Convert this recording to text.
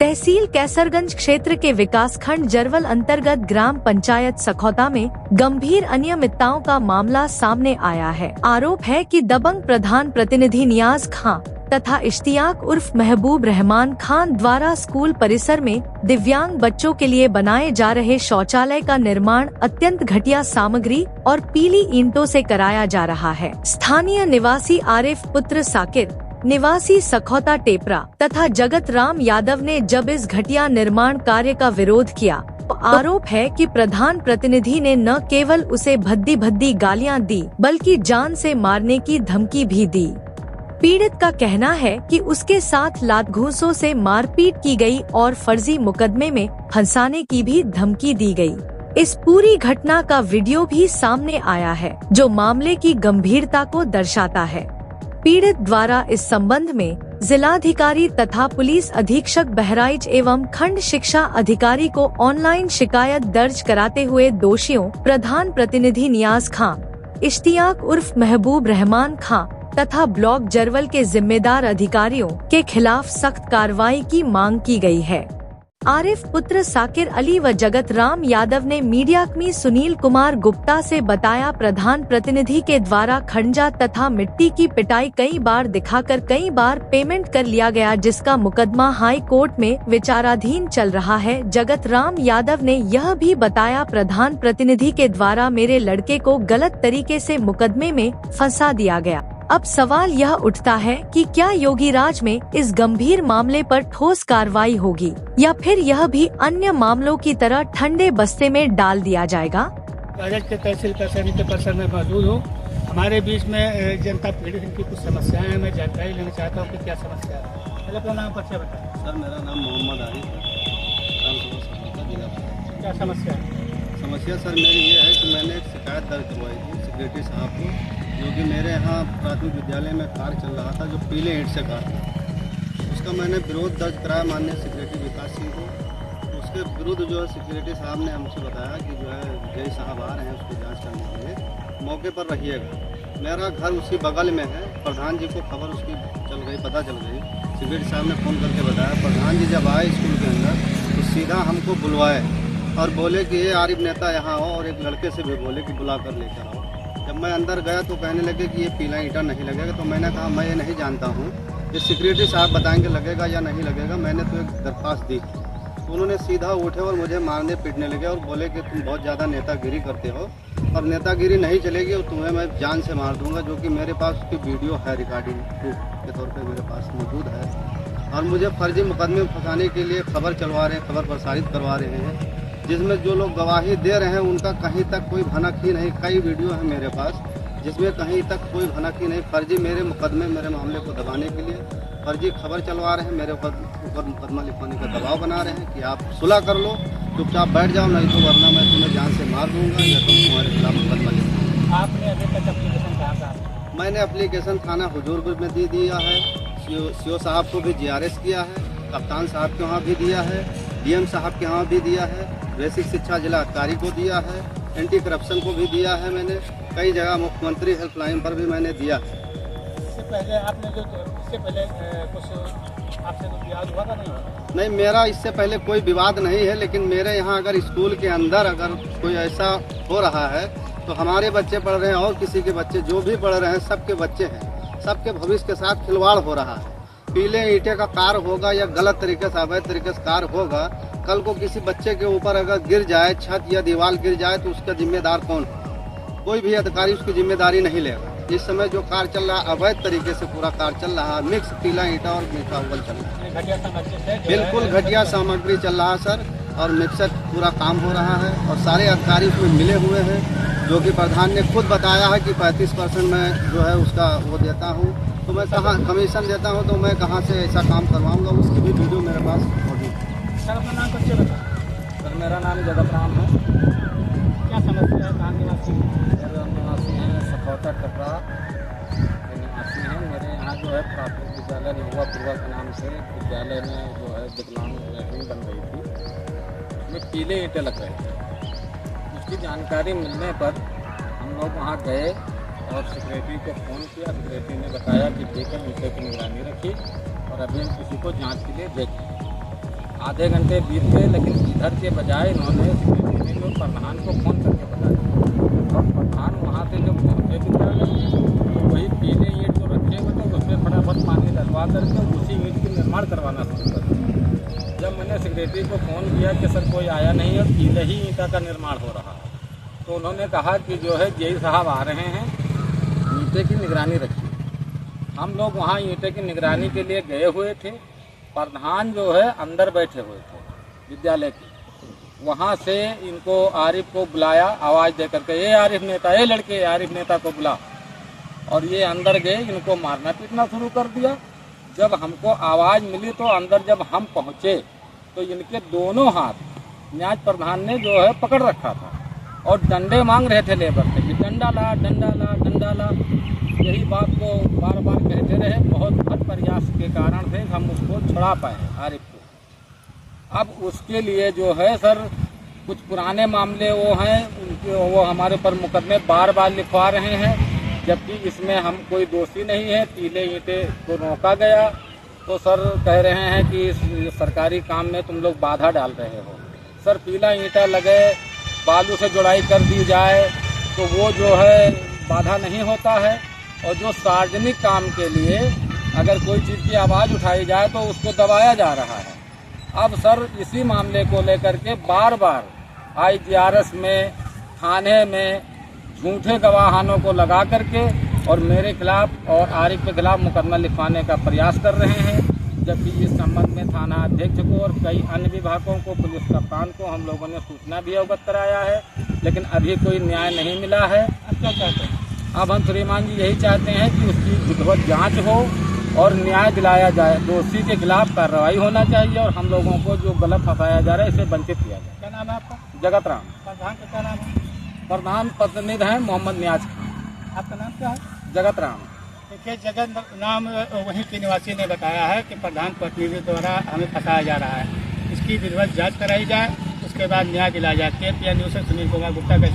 तहसील कैसरगंज क्षेत्र के विकासखंड जरवल अंतर्गत ग्राम पंचायत सखौता में गंभीर अनियमितताओं का मामला सामने आया है। आरोप है कि दबंग प्रधान प्रतिनिधि नियाज खां तथा इश्तियाक उर्फ महबूब रहमान खान द्वारा स्कूल परिसर में दिव्यांग बच्चों के लिए बनाए जा रहे शौचालय का निर्माण अत्यंत घटिया सामग्री और पीली ईंटों से कराया जा रहा है। स्थानीय निवासी आरिफ पुत्र साकिर निवासी सखौता टेपरा तथा जगत राम यादव ने जब इस घटिया निर्माण कार्य का विरोध किया तो आरोप है कि प्रधान प्रतिनिधि ने न केवल उसे भद्दी भद्दी गालियां दी बल्कि जान से मारने की धमकी भी दी। पीड़ित का कहना है कि उसके साथ लात घूंसों से मारपीट की गई और फर्जी मुकदमे में फंसाने की भी धमकी दी गई। इस पूरी घटना का वीडियो भी सामने आया है जो मामले की गंभीरता को दर्शाता है। पीड़ित द्वारा इस संबंध में जिलाधिकारी तथा पुलिस अधीक्षक बहराइच एवं खंड शिक्षा अधिकारी को ऑनलाइन शिकायत दर्ज कराते हुए दोषियों प्रधान प्रतिनिधि नियाज खां, इश्तियाक उर्फ महबूब रहमान खां तथा ब्लॉक जरवल के जिम्मेदार अधिकारियों के खिलाफ सख्त कार्रवाई की मांग की गई है। आरिफ पुत्र साकिर अली व जगत राम यादव ने मीडियाकर्मी सुनील कुमार गुप्ता से बताया, प्रधान प्रतिनिधि के द्वारा खंजा तथा मिट्टी की पिटाई कई बार दिखाकर कई बार पेमेंट कर लिया गया, जिसका मुकदमा हाई कोर्ट में विचाराधीन चल रहा है। जगत राम यादव ने यह भी बताया, प्रधान प्रतिनिधि के द्वारा मेरे लड़के को गलत तरीके से मुकदमे में फंसा दिया गया। अब सवाल यह उठता है कि क्या योगी राज में इस गंभीर मामले पर ठोस कार्रवाई होगी या फिर यह भी अन्य मामलों की तरह ठंडे बस्ते में डाल दिया जाएगा। के तहसील कैसरगंज के परिसर में मौजूद हूँ। हमारे बीच में जनता पीड़ित इनकी कुछ समस्याएं हैं, मैं जानकारी लेना चाहता हूँ कि क्या समस्या है। पहले अपना नाम परिचय बताएं। सर, मेरा नाम मोहम्मद आरिफ है। क्या समस्या है? समस्या सर मेरी ये है कि मैंने एक शिकायत दर्ज करवाई थी सेक्रेटरी साहब को, जो कि मेरे यहाँ प्राथमिक विद्यालय में कार्य चल रहा था जो पीले ईंट से कार्य था। उसका मैंने विरोध दर्ज कराया माननीय सेक्रेटरी विकास सिंह को। उसके विरुद्ध जो है सेक्रेटरी साहब ने हमसे बताया कि जो है जय साहब आ रहे हैं उसकी जांच करने के लिए, मौके पर रहिएगा। मेरा घर उसी बगल में है। प्रधान जी को खबर उसकी चल गई, पता चल गई। सेक्रेटरी साहब ने फ़ोन करके बताया। प्रधान जी जब आए स्कूल के अंदर तो सीधा हमको बुलवाए और बोले कि ये आरिफ नेता यहाँ आओ, और एक लड़के से भी बोले कि बुला कर लेकर आओ। जब मैं अंदर गया तो कहने लगे कि ये पीला ईंटा नहीं लगेगा। तो मैंने कहा मैं ये नहीं जानता हूँ, ये सेक्रेटरी साहब बताएंगे लगेगा या नहीं लगेगा, मैंने तो एक दरख्वास्त दी। तो उन्होंने सीधा उठे और मुझे मारने पीटने लगे और बोले कि तुम बहुत ज़्यादा नेतागिरी करते हो और नेतागिरी नहीं चलेगी और तुम्हें मैं जान से मार दूंगा, जो कि मेरे पास उसकी वीडियो है, रिकॉर्डिंग प्रूफ के तौर पर मेरे पास मौजूद है। और मुझे फर्जी मुकदमे में फंसाने के लिए खबर चलवा रहे हैं, खबर प्रसारित करवा रहे हैं, जिसमें जो लोग गवाही दे रहे हैं उनका कहीं तक कोई भनक ही नहीं। कई वीडियो है मेरे पास जिसमें कहीं तक कोई भनक ही नहीं। फर्जी मेरे मुकदमे, मेरे मामले को दबाने के लिए फर्जी खबर चलवा रहे हैं, मेरे ऊपर मुकदमा लिखवाने का दबाव बना रहे हैं कि आप सुलह कर लो, चुपचाप बैठ जाओ, नहीं तो वरना मैं तुम्हें जान से मार दूंगा या तुम तुम्हारे खिलाफ मुकदमा लिखूंगा। आपने अभी तक एप्लीकेशन कहाँ का? मैंने एप्लीकेशन थाना हुजूरपुर में दे दिया है, सीओ साहब को भी GRS किया है, कप्तान साहब के वहाँ भी दिया है, DM साहब के वहाँ भी दिया है, बेसिक शिक्षा जिला अधिकारी को दिया है, एंटी करप्शन को भी दिया है। मैंने कई जगह मुख्यमंत्री हेल्पलाइन पर भी मैंने दिया है। इससे पहले आपने कुछ आपसे तो विवाद हुआ था? नहीं, मेरा इससे पहले कोई विवाद नहीं है, लेकिन मेरे यहाँ अगर स्कूल के अंदर अगर कोई ऐसा हो रहा है तो हमारे बच्चे पढ़ रहे हैं और किसी के बच्चे जो भी पढ़ रहे हैं, सबके बच्चे हैं, सबके भविष्य के साथ खिलवाड़ हो रहा है। पीले ईंटे का कार्य होगा या गलत तरीके से, अवैध तरीके से कार्य होगा, कल को किसी बच्चे के ऊपर अगर गिर जाए, छत या दीवार गिर जाए तो उसका जिम्मेदार कौन? कोई भी अधिकारी उसकी जिम्मेदारी नहीं लेगा। इस समय जो कार्य चल रहा है अवैध तरीके से पूरा कार्य चल रहा है, मिक्स पीला ईंटा और मीठा उबल चल रहा है, बिल्कुल घटिया सामग्री चल रहा है सर, और मिक्सर पूरा काम हो रहा है और सारे अधिकारी उसमें मिले हुए हैं, जो कि प्रधान ने खुद बताया है कि 35% मैं जो है उसका वो देता हूँ, तो मैं कहाँ कमीशन देता हूँ, तो मैं कहाँ से ऐसा काम करवाऊँगा, उसकी भी वीडियो मेरे पास मौजूद है। सर, अपना नाम बच्चे बता। सर, मेरा नाम जगत राम है। क्या समस्या है? कहाँ निवासी? निवासी हैं सखौता टेपरा के निवासी हैं। मेरे यहाँ जो है प्राथमिक विद्यालय निहुआ पूर्वा के नाम से विद्यालय में जो है विकलांग लैट्रिन बन रही थी, उसमें पीले ईंटें लग रहे थे। उसकी जानकारी मिलने पर हम लोग वहाँ गए और सेक्रेटरी को फ़ोन किया। सेक्रेटरी ने बताया कि देखकर विषय की निगरानी रखी और अभी हम किसी को जांच के लिए भेजें। आधे घंटे बीत गए, लेकिन इधर के बजाय इन्होंने जो प्रधान को फ़ोन करके बताया, और प्रधान वहाँ से जब पहुँचे विद्यालय तो वही पीले ईंट जो रखे हुए थे उसमें फटाफट पानी डलवा करके उसी ईंट की निर्माण करवाना शुरू कर दिया। जब मैंने सेक्रेटरी को फ़ोन किया कि सर कोई आया नहीं है और पीले ही ईंटा का निर्माण हो रहा है, तो उन्होंने कहा कि जो है जेई साहब आ रहे हैं, ईंटे की निगरानी रखिए। हम लोग वहाँ ईंटे की निगरानी के लिए गए हुए थे। प्रधान जो है अंदर बैठे हुए थे विद्यालय की, वहाँ से इनको आरिफ को बुलाया आवाज़ दे करके, ये आरिफ नेता, ये लड़के आरिफ नेता को बुला, और ये अंदर गए, इनको मारना पीटना शुरू कर दिया। जब हमको आवाज़ मिली तो अंदर जब हम पहुँचे तो इनके दोनों हाथ न्याय प्रधान ने जो है पकड़ रखा था और डंडे मांग रहे थे लेबर से कि डंडा ला, डंडा ला, डंडा ला। यही बात को बार बार कहते रहे। बहुत हद प्रयास के कारण से हम उसको छुड़ा पाए आरिफ को। अब उसके लिए जो है सर कुछ पुराने मामले वो हैं उनके, वो हमारे ऊपर मुकदमे बार बार लिखवा रहे हैं, जबकि इसमें हम कोई दोषी नहीं है। पीले ईंटे को रोका गया तो सर कह रहे हैं कि इस सरकारी काम में तुम लोग बाधा डाल रहे हो। सर पीला ईंटा लगे, बालू से जुड़ाई कर दी जाए तो वो जो है बाधा नहीं होता है, और जो सार्वजनिक काम के लिए अगर कोई चीज़ की आवाज़ उठाई जाए तो उसको दबाया जा रहा है। अब सर इसी मामले को लेकर के बार बार IGRS में, थाने में झूठे गवाहानों को लगा करके और मेरे खिलाफ और आरिफ के खिलाफ मुकदमा लिखवाने का प्रयास कर रहे हैं, जबकि इस संबंध में थाना अध्यक्ष को और कई अन्य विभागों को, पुलिस कप्तान को हम लोगों ने सूचना भी अवगत कराया है, लेकिन अभी कोई न्याय नहीं मिला है। अब क्या चाहते हैं? अब हम श्रीमान जी यही चाहते हैं कि उसकी विधिवत जांच हो और न्याय दिलाया जाए। दोषी के खिलाफ कार्रवाई होना चाहिए और हम लोगों को जो गलत फंसाया जा रहा है इसे वंचित किया जाए। क्या नाम है आपका? जगत राम। प्रधान का क्या नाम है? प्रधान प्रतिनिधि हैं मोहम्मद नियाज खान। आपका नाम क्या है? जगत राम। देखिए, जगत नाम वहीं के निवासी ने बताया है कि प्रधान प्रतिनिधि द्वारा हमें फंसाया जा रहा है। इसकी विधिवत जांच कराई जाए, उसके बाद न्याय दिलाया जाए। KPN न्यूज़ से सुनील कुमार गुप्ता का